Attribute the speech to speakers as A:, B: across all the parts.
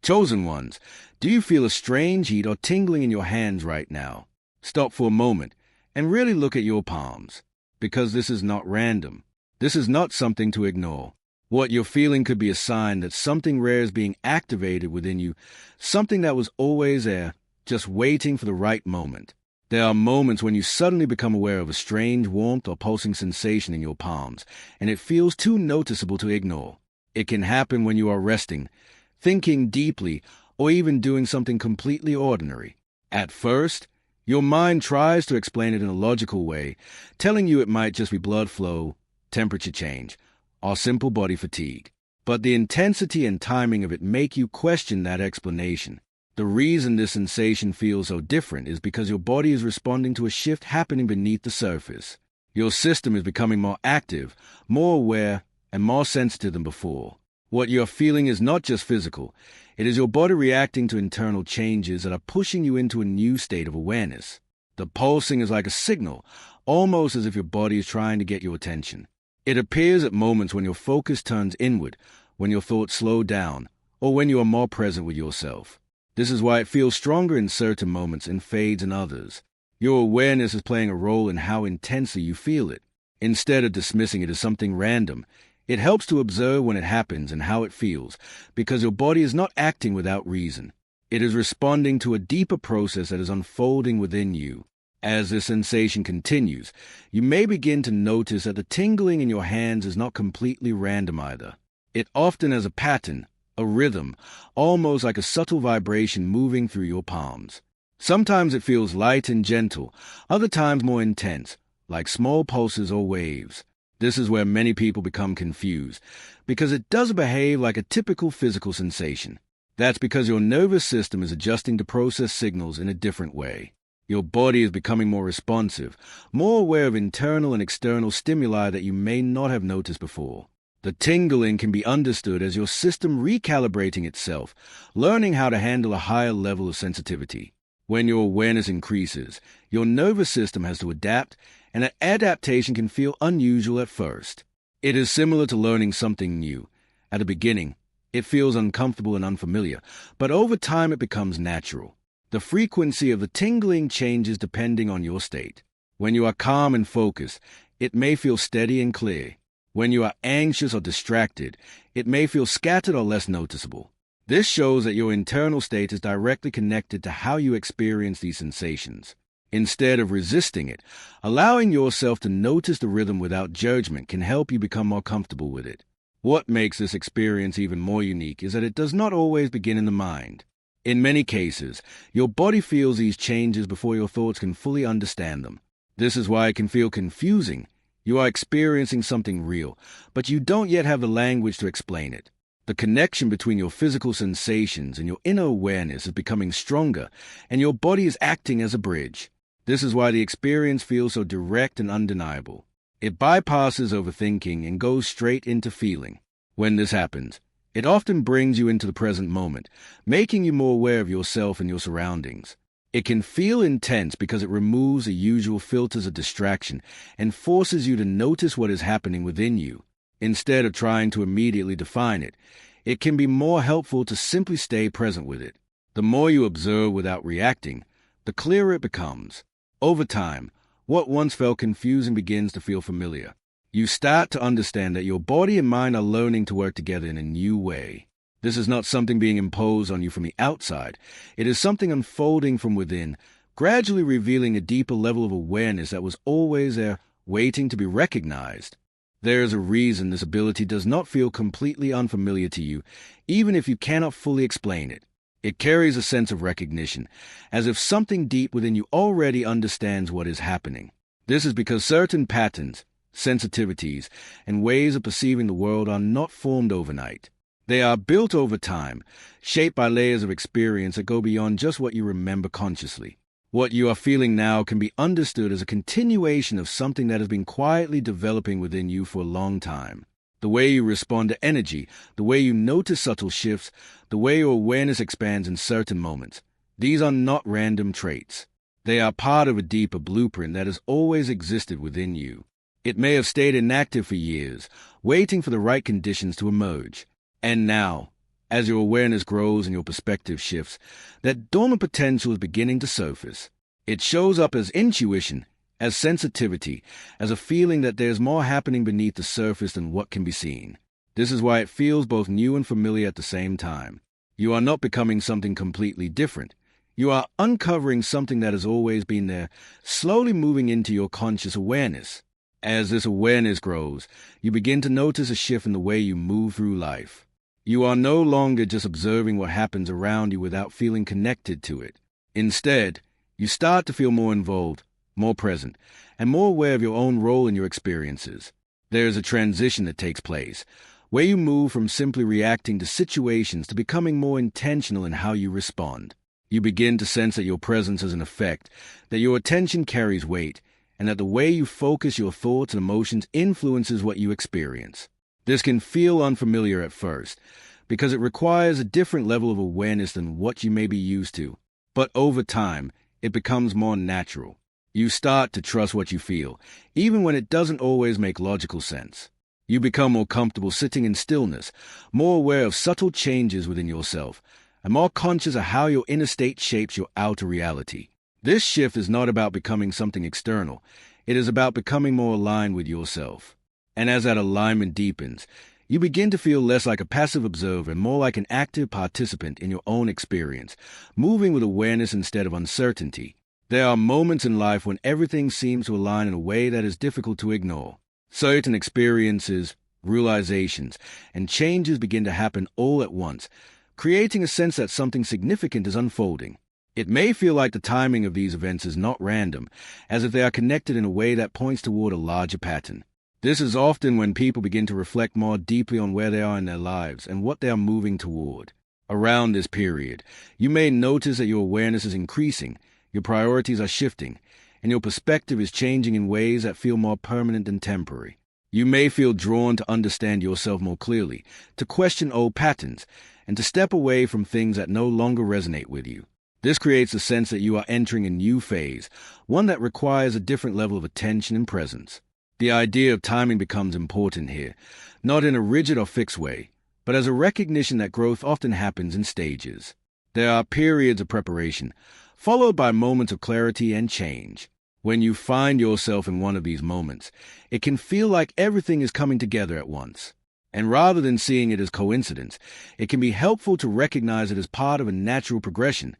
A: Chosen ones, do you feel a strange heat or tingling in your hands right now? Stop for a moment and really look at your palms, because this is not random. This is not something to ignore. What you're feeling could be a sign that something rare is being activated within you, something that was always there, just waiting for the right moment. There are moments when you suddenly become aware of a strange warmth or pulsing sensation in your palms, and it feels too noticeable to ignore. It can happen when you are resting, thinking deeply, or even doing something completely ordinary. At first, your mind tries to explain it in a logical way, telling you it might just be blood flow, temperature change, or simple body fatigue. But the intensity and timing of it make you question that explanation. The reason this sensation feels so different is because your body is responding to a shift happening beneath the surface. Your system is becoming more active, more aware, and more sensitive than before. What you're feeling is not just physical. It is your body reacting to internal changes that are pushing you into a new state of awareness. The pulsing is like a signal, almost as if your body is trying to get your attention. It appears at moments when your focus turns inward, when your thoughts slow down, or when you are more present with yourself. This is why it feels stronger in certain moments and fades in others. Your awareness is playing a role in how intensely you feel it. Instead of dismissing it as something random, it helps to observe when it happens and how it feels, because your body is not acting without reason. It is responding to a deeper process that is unfolding within you. As this sensation continues, you may begin to notice that the tingling in your hands is not completely random either. It often has a pattern, a rhythm, almost like a subtle vibration moving through your palms. Sometimes it feels light and gentle, other times more intense, like small pulses or waves. This is where many people become confused, because it doesn't behave like a typical physical sensation. That's because your nervous system is adjusting to process signals in a different way. Your body is becoming more responsive, more aware of internal and external stimuli that you may not have noticed before. The tingling can be understood as your system recalibrating itself, learning how to handle a higher level of sensitivity. When your awareness increases, your nervous system has to adapt, and that adaptation can feel unusual at first. It is similar to learning something new. At the beginning, it feels uncomfortable and unfamiliar, but over time it becomes natural. The frequency of the tingling changes depending on your state. When you are calm and focused, it may feel steady and clear. When you are anxious or distracted, it may feel scattered or less noticeable. This shows that your internal state is directly connected to how you experience these sensations. Instead of resisting it, allowing yourself to notice the rhythm without judgment can help you become more comfortable with it. What makes this experience even more unique is that it does not always begin in the mind. In many cases, your body feels these changes before your thoughts can fully understand them. This is why it can feel confusing. You are experiencing something real, but you don't yet have the language to explain it. The connection between your physical sensations and your inner awareness is becoming stronger, and your body is acting as a bridge. This is why the experience feels so direct and undeniable. It bypasses overthinking and goes straight into feeling. When this happens, it often brings you into the present moment, making you more aware of yourself and your surroundings. It can feel intense because it removes the usual filters of distraction and forces you to notice what is happening within you. Instead of trying to immediately define it, it can be more helpful to simply stay present with it. The more you observe without reacting, the clearer it becomes. Over time, what once felt confusing begins to feel familiar. You start to understand that your body and mind are learning to work together in a new way. This is not something being imposed on you from the outside. It is something unfolding from within, gradually revealing a deeper level of awareness that was always there, waiting to be recognized. There is a reason this ability does not feel completely unfamiliar to you, even if you cannot fully explain it. It carries a sense of recognition, as if something deep within you already understands what is happening. This is because certain patterns, sensitivities, and ways of perceiving the world are not formed overnight. They are built over time, shaped by layers of experience that go beyond just what you remember consciously. What you are feeling now can be understood as a continuation of something that has been quietly developing within you for a long time. The way you respond to energy, the way you notice subtle shifts, the way your awareness expands in certain moments. These are not random traits. They are part of a deeper blueprint that has always existed within you. It may have stayed inactive for years, waiting for the right conditions to emerge. And now, As your awareness grows and your perspective shifts, that dormant potential is beginning to surface. It shows up as intuition, as sensitivity, as a feeling that there's more happening beneath the surface than what can be seen. This is why it feels both new and familiar at the same time. You are not becoming something completely different. You are uncovering something that has always been there, slowly moving into your conscious awareness. As this awareness grows, you begin to notice a shift in the way you move through life. You are no longer just observing what happens around you without feeling connected to it. Instead, you start to feel more involved, more present, and more aware of your own role in your experiences. There is a transition that takes place, where you move from simply reacting to situations to becoming more intentional in how you respond. You begin to sense that your presence has an effect, that your attention carries weight, and that the way you focus your thoughts and emotions influences what you experience. This can feel unfamiliar at first, because it requires a different level of awareness than what you may be used to. But over time, it becomes more natural. You start to trust what you feel, even when it doesn't always make logical sense. You become more comfortable sitting in stillness, more aware of subtle changes within yourself, and more conscious of how your inner state shapes your outer reality. This shift is not about becoming something external. It is about becoming more aligned with yourself. And as that alignment deepens, you begin to feel less like a passive observer and more like an active participant in your own experience, moving with awareness instead of uncertainty. There are moments in life when everything seems to align in a way that is difficult to ignore. Certain experiences, realizations, and changes begin to happen all at once, creating a sense that something significant is unfolding. It may feel like the timing of these events is not random, as if they are connected in a way that points toward a larger pattern. This is often when people begin to reflect more deeply on where they are in their lives and what they are moving toward. Around this period, you may notice that your awareness is increasing, your priorities are shifting, and your perspective is changing in ways that feel more permanent than temporary. You may feel drawn to understand yourself more clearly, to question old patterns, and to step away from things that no longer resonate with you. This creates a sense that you are entering a new phase, one that requires a different level of attention and presence. The idea of timing becomes important here, not in a rigid or fixed way, but as a recognition that growth often happens in stages. There are periods of preparation, followed by moments of clarity and change. When you find yourself in one of these moments, it can feel like everything is coming together at once. And rather than seeing it as coincidence, it can be helpful to recognize it as part of a natural progression,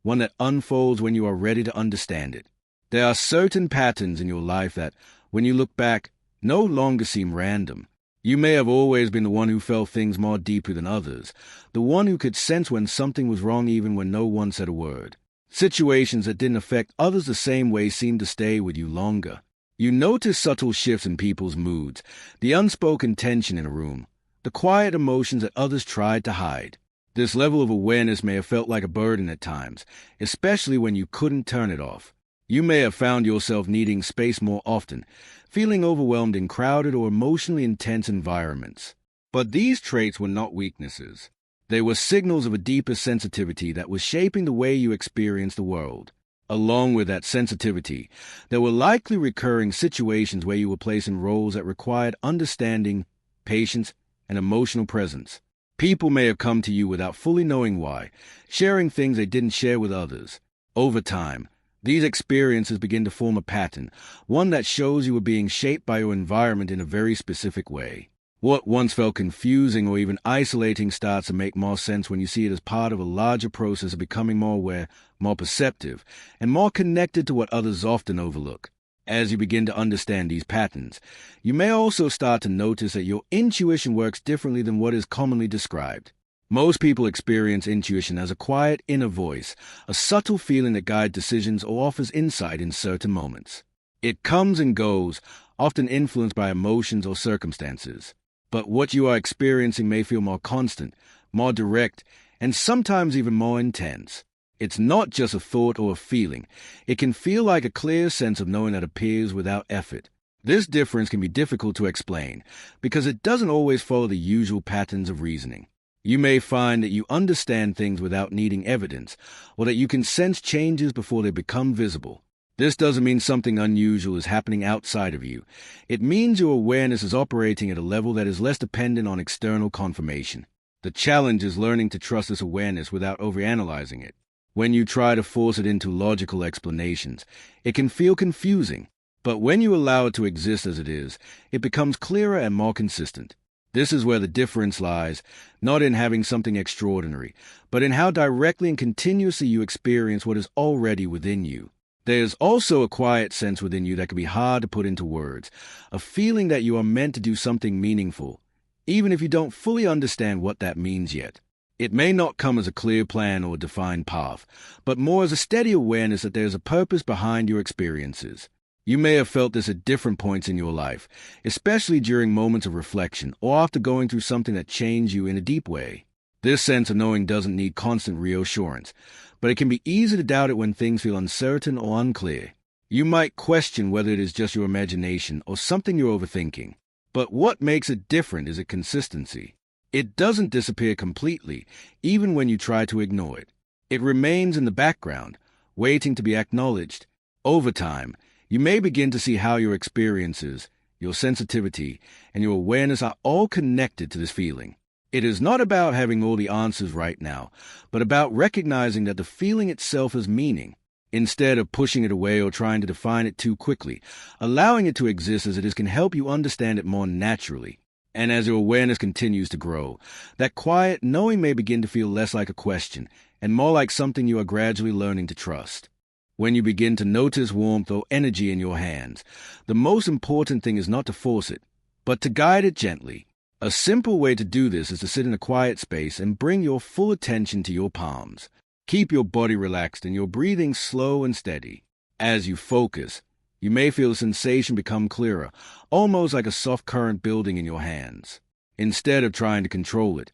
A: one that unfolds when you are ready to understand it. There are certain patterns in your life that, when you look back, no longer seem random. You may have always been the one who felt things more deeply than others, the one who could sense when something was wrong even when no one said a word. Situations that didn't affect others the same way seemed to stay with you longer. You notice subtle shifts in people's moods, the unspoken tension in a room, the quiet emotions that others tried to hide. This level of awareness may have felt like a burden at times, especially when you couldn't turn it off. You may have found yourself needing space more often, feeling overwhelmed in crowded or emotionally intense environments. But these traits were not weaknesses. They were signals of a deeper sensitivity that was shaping the way you experienced the world. Along with that sensitivity, there were likely recurring situations where you were placed in roles that required understanding, patience, and emotional presence. People may have come to you without fully knowing why, sharing things they didn't share with others. Over time, these experiences begin to form a pattern, one that shows you were being shaped by your environment in a very specific way. What once felt confusing or even isolating starts to make more sense when you see it as part of a larger process of becoming more aware, more perceptive, and more connected to what others often overlook. As you begin to understand these patterns, you may also start to notice that your intuition works differently than what is commonly described. Most people experience intuition as a quiet inner voice, a subtle feeling that guides decisions or offers insight in certain moments. It comes and goes, often influenced by emotions or circumstances. But what you are experiencing may feel more constant, more direct, and sometimes even more intense. It's not just a thought or a feeling. It can feel like a clear sense of knowing that appears without effort. This difference can be difficult to explain because it doesn't always follow the usual patterns of reasoning. You may find that you understand things without needing evidence, or that you can sense changes before they become visible. This doesn't mean something unusual is happening outside of you. It means your awareness is operating at a level that is less dependent on external confirmation. The challenge is learning to trust this awareness without overanalyzing it. When you try to force it into logical explanations, it can feel confusing, but when you allow it to exist as it is, it becomes clearer and more consistent. This is where the difference lies, not in having something extraordinary, but in how directly and continuously you experience what is already within you. There's also a quiet sense within you that can be hard to put into words, a feeling that you are meant to do something meaningful, even if you don't fully understand what that means yet. It may not come as a clear plan or a defined path, but more as a steady awareness that there's a purpose behind your experiences. You may have felt this at different points in your life, especially during moments of reflection or after going through something that changed you in a deep way. This sense of knowing doesn't need constant reassurance, but it can be easy to doubt it when things feel uncertain or unclear. You might question whether it is just your imagination or something you're overthinking. But what makes it different is its consistency. It doesn't disappear completely, even when you try to ignore it. It remains in the background, waiting to be acknowledged. Over time, you may begin to see how your experiences, your sensitivity, and your awareness are all connected to this feeling. It is not about having all the answers right now, but about recognizing that the feeling itself has meaning. Instead of pushing it away or trying to define it too quickly, allowing it to exist as it is can help you understand it more naturally. And as your awareness continues to grow, that quiet knowing may begin to feel less like a question and more like something you are gradually learning to trust. When you begin to notice warmth or energy in your hands, the most important thing is not to force it, but to guide it gently. A simple way to do this is to sit in a quiet space and bring your full attention to your palms. Keep your body relaxed and your breathing slow and steady. As you focus, you may feel the sensation become clearer, almost like a soft current building in your hands. Instead of trying to control it,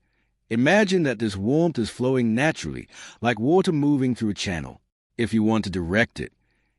A: imagine that this warmth is flowing naturally, like water moving through a channel. If you want to direct it,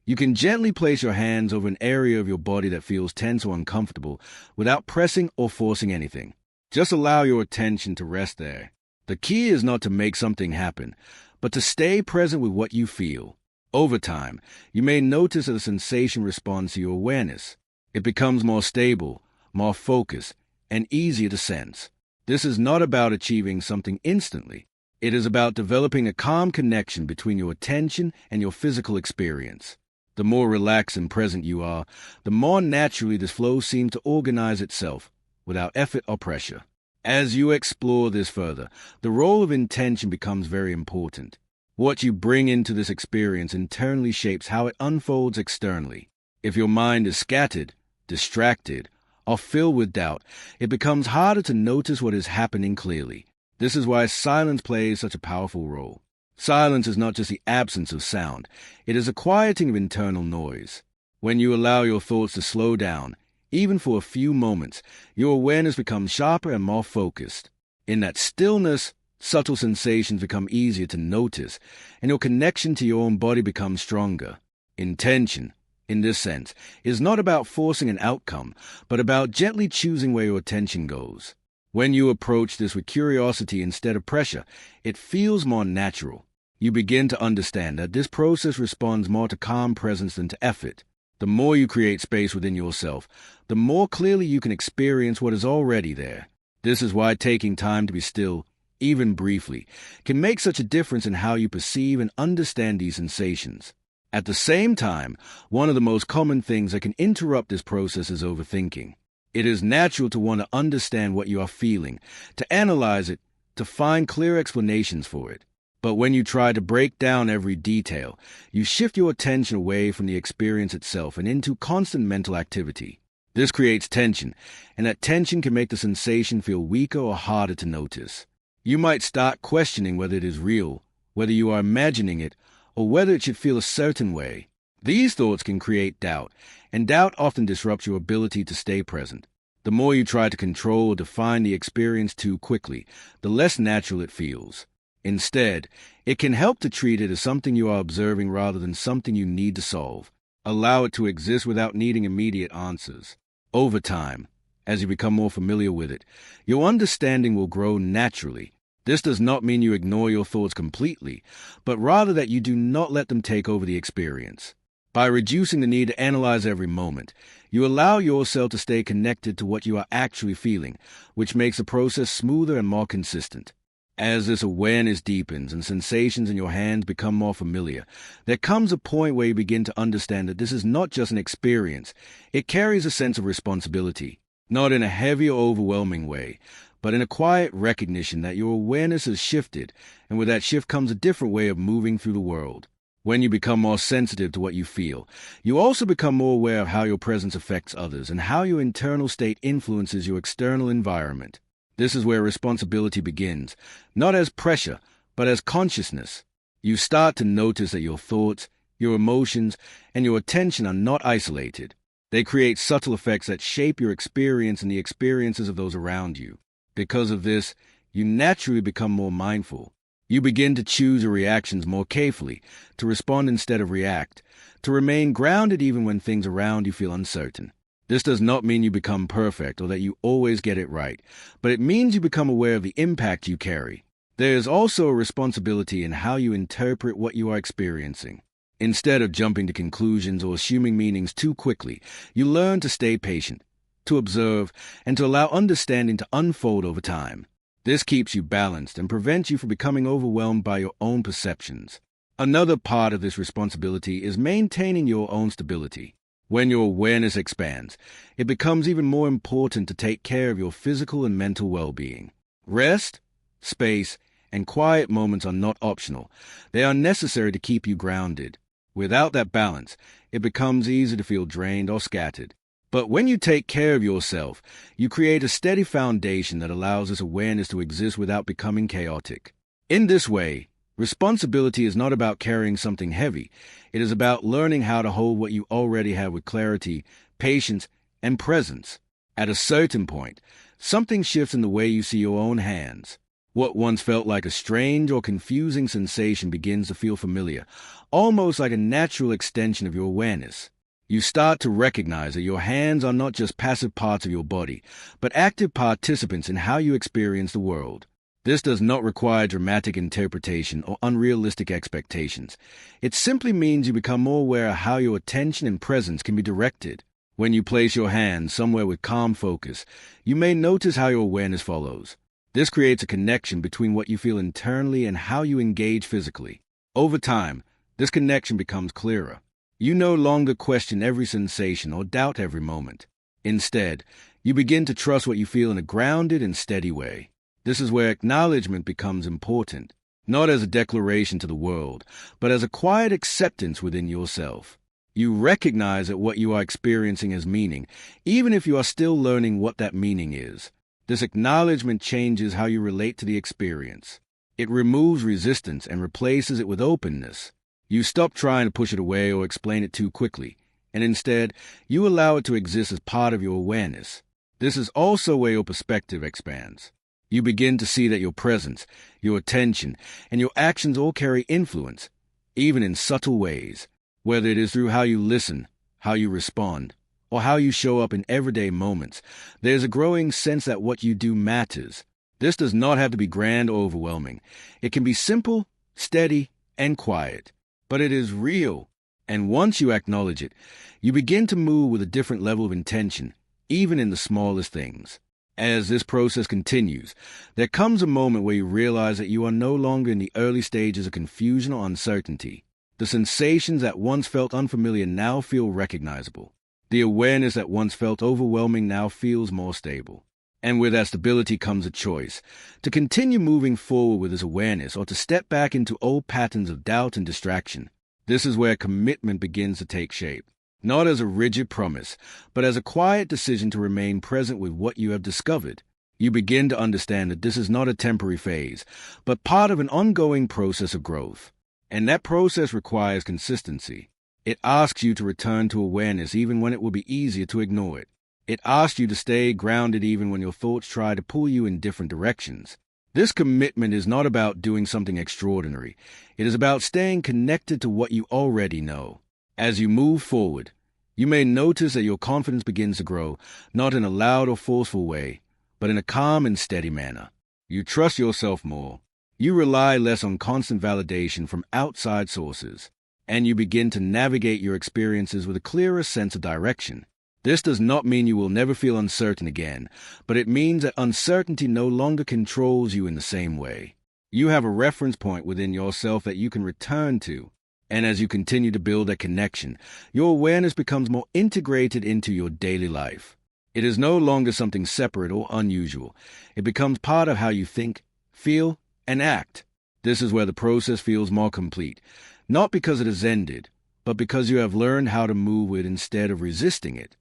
A: you can gently place your hands over an area of your body that feels tense or uncomfortable without pressing or forcing anything. Just allow your attention to rest there. The key is not to make something happen, but to stay present with what you feel. Over time, you may notice that the sensation responds to your awareness. It becomes more stable, more focused, and easier to sense. This is not about achieving something instantly. It is about developing a calm connection between your attention and your physical experience. The more relaxed and present you are, the more naturally this flow seems to organize itself, without effort or pressure. As you explore this further, the role of intention becomes very important. What you bring into this experience internally shapes how it unfolds externally. If your mind is scattered, distracted, or filled with doubt, it becomes harder to notice what is happening clearly. This is why silence plays such a powerful role. Silence is not just the absence of sound, it is a quieting of internal noise. When you allow your thoughts to slow down, even for a few moments, your awareness becomes sharper and more focused. In that stillness, subtle sensations become easier to notice, and your connection to your own body becomes stronger. Intention, in this sense, is not about forcing an outcome, but about gently choosing where your attention goes. When you approach this with curiosity instead of pressure, it feels more natural. You begin to understand that this process responds more to calm presence than to effort. The more you create space within yourself, the more clearly you can experience what is already there. This is why taking time to be still, even briefly, can make such a difference in how you perceive and understand these sensations. At the same time, one of the most common things that can interrupt this process is overthinking. It is natural to want to understand what you are feeling, to analyze it, to find clear explanations for it. But when you try to break down every detail, you shift your attention away from the experience itself and into constant mental activity. This creates tension, and that tension can make the sensation feel weaker or harder to notice. You might start questioning whether it is real, whether you are imagining it, or whether it should feel a certain way. These thoughts can create doubt, and doubt often disrupts your ability to stay present. The more you try to control or define the experience too quickly, the less natural it feels. Instead, it can help to treat it as something you are observing rather than something you need to solve. Allow it to exist without needing immediate answers. Over time, as you become more familiar with it, your understanding will grow naturally. This does not mean you ignore your thoughts completely, but rather that you do not let them take over the experience. By reducing the need to analyze every moment, you allow yourself to stay connected to what you are actually feeling, which makes the process smoother and more consistent. As this awareness deepens and sensations in your hands become more familiar, there comes a point where you begin to understand that this is not just an experience. It carries a sense of responsibility, not in a heavy or overwhelming way, but in a quiet recognition that your awareness has shifted, and with that shift comes a different way of moving through the world. When you become more sensitive to what you feel, you also become more aware of how your presence affects others and how your internal state influences your external environment. This is where responsibility begins, not as pressure, but as consciousness. You start to notice that your thoughts, your emotions, and your attention are not isolated. They create subtle effects that shape your experience and the experiences of those around you. Because of this, you naturally become more mindful. You begin to choose your reactions more carefully, to respond instead of react, to remain grounded even when things around you feel uncertain. This does not mean you become perfect or that you always get it right, but it means you become aware of the impact you carry. There is also a responsibility in how you interpret what you are experiencing. Instead of jumping to conclusions or assuming meanings too quickly, you learn to stay patient, to observe, and to allow understanding to unfold over time. This keeps you balanced and prevents you from becoming overwhelmed by your own perceptions. Another part of this responsibility is maintaining your own stability. When your awareness expands, it becomes even more important to take care of your physical and mental well-being. Rest, space, and quiet moments are not optional. They are necessary to keep you grounded. Without that balance, it becomes easy to feel drained or scattered. But when you take care of yourself, you create a steady foundation that allows this awareness to exist without becoming chaotic. In this way, responsibility is not about carrying something heavy. It is about learning how to hold what you already have with clarity, patience, and presence. At a certain point, something shifts in the way you see your own hands. What once felt like a strange or confusing sensation begins to feel familiar, almost like a natural extension of your awareness. You start to recognize that your hands are not just passive parts of your body, but active participants in how you experience the world. This does not require dramatic interpretation or unrealistic expectations. It simply means you become more aware of how your attention and presence can be directed. When you place your hands somewhere with calm focus, you may notice how your awareness follows. This creates a connection between what you feel internally and how you engage physically. Over time, this connection becomes clearer. You no longer question every sensation or doubt every moment. Instead, you begin to trust what you feel in a grounded and steady way. This is where acknowledgement becomes important, not as a declaration to the world, but as a quiet acceptance within yourself. You recognize that what you are experiencing has meaning, even if you are still learning what that meaning is. This acknowledgement changes how you relate to the experience. It removes resistance and replaces it with openness. You stop trying to push it away or explain it too quickly, and instead, you allow it to exist as part of your awareness. This is also where your perspective expands. You begin to see that your presence, your attention, and your actions all carry influence, even in subtle ways, whether it is through how you listen, how you respond, or how you show up in everyday moments. There's a growing sense that what you do matters. This does not have to be grand or overwhelming. It can be simple, steady, and quiet. But it is real, and once you acknowledge it, you begin to move with a different level of intention, even in the smallest things. As this process continues, there comes a moment where you realize that you are no longer in the early stages of confusion or uncertainty. The sensations that once felt unfamiliar now feel recognizable. The awareness that once felt overwhelming now feels more stable. And with that stability comes a choice, to continue moving forward with this awareness or to step back into old patterns of doubt and distraction. This is where commitment begins to take shape, not as a rigid promise, but as a quiet decision to remain present with what you have discovered. You begin to understand that this is not a temporary phase, but part of an ongoing process of growth. And that process requires consistency. It asks you to return to awareness even when it will be easier to ignore it. It asks you to stay grounded even when your thoughts try to pull you in different directions. This commitment is not about doing something extraordinary. It is about staying connected to what you already know. As you move forward, you may notice that your confidence begins to grow, not in a loud or forceful way, but in a calm and steady manner. You trust yourself more. You rely less on constant validation from outside sources, and you begin to navigate your experiences with a clearer sense of direction. This does not mean you will never feel uncertain again, but it means that uncertainty no longer controls you in the same way. You have a reference point within yourself that you can return to. And as you continue to build a connection, your awareness becomes more integrated into your daily life. It is no longer something separate or unusual. It becomes part of how you think, feel, and act. This is where the process feels more complete, not because it has ended, but because you have learned how to move it instead of resisting it.